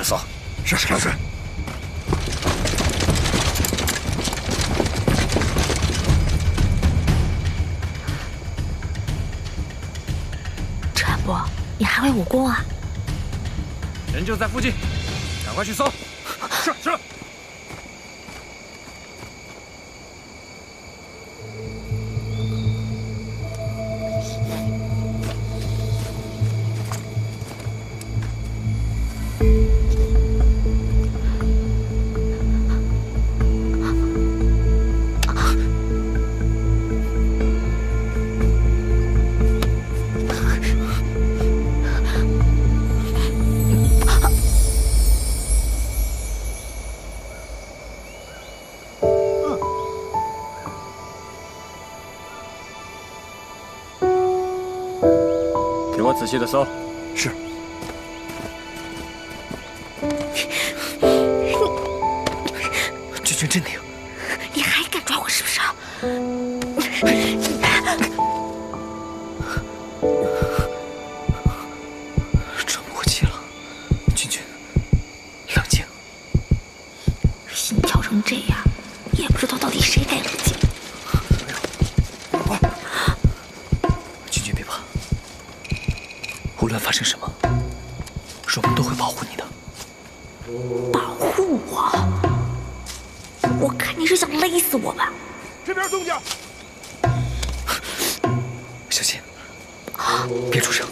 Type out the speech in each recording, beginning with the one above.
扫。是是是。陈伯，你还会武功啊？人就在附近，赶快去搜。是是。给我仔细的搜。是。君君镇定。你还敢抓我是不是？喘不过气了，君君，冷静。心跳成这样，也不知道到底谁该冷静。君君别怕，无论发生什么，若梦都会保护你的。保护我？我看你是想勒死我吧？这边动静，小心，别出声。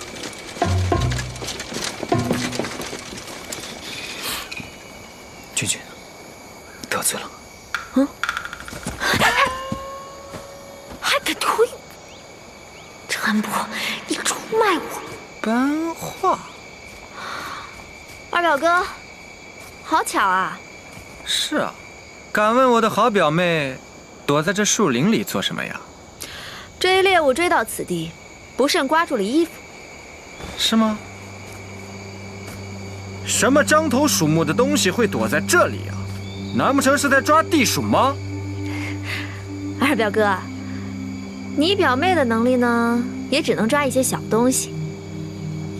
君君得罪了。嗯？还敢推？陈伯，你出卖我！班话。二表哥，好巧啊！是啊，敢问我的好表妹，躲在这树林里做什么呀？追猎物追到此地，不慎刮住了衣服。是吗？什么獐头鼠目的东西会躲在这里啊？难不成是在抓地鼠吗？二表哥，你表妹的能力呢，也只能抓一些小东西，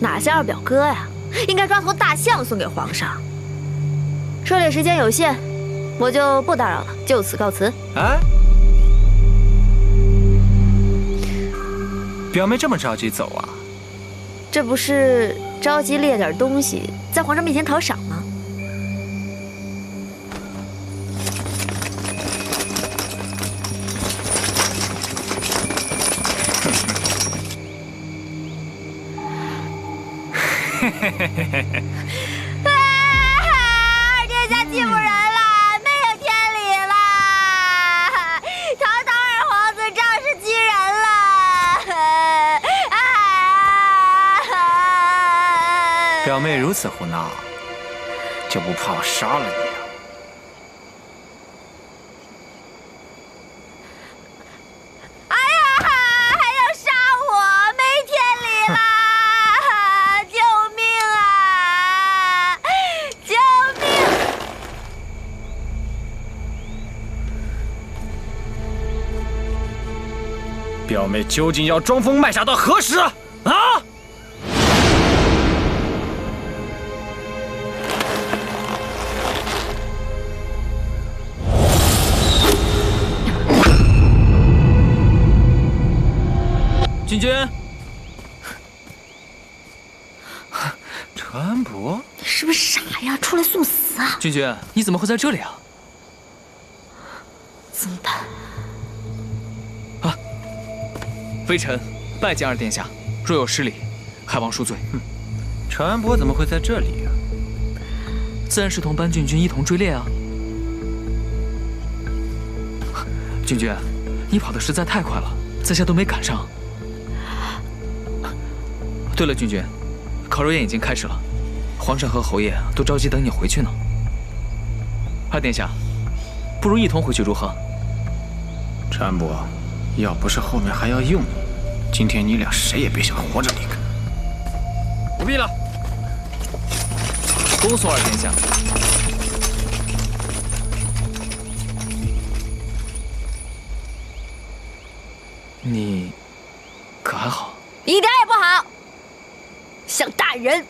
哪像二表哥呀，应该抓头大象送给皇上。狩猎时间有限，我就不打扰了，就此告辞。哎，表妹这么着急走啊？这不是着急猎点东西，在皇上面前讨赏吗？嘿嘿嘿嘿嘿嘿。二殿下欺负人了，没有天理了！堂堂二皇子仗势欺人了！表妹如此胡闹，就不怕我杀了你啊？哎呀，还要杀我，没天理了！救命啊！救命！表妹究竟要装疯卖傻到何时啊？啊！君君，陈伯，你是不是傻呀？出来送死啊！君君，你怎么会在这里啊？怎么办？啊！微臣拜见二殿下，若有失礼，还望恕罪。陈伯怎么会在这里啊？自然是同班郡君一同追猎啊。君君，你跑得实在太快了，在下都没赶上。对了，君君，烤肉宴已经开始了，皇上和侯爷都着急等你回去呢。二殿下，不如一同回去如何？陈伯，要不是后面还要用你，今天你俩谁也别想活着离开。不必了。恭送二殿下。你可还好？一点也不好，像大人。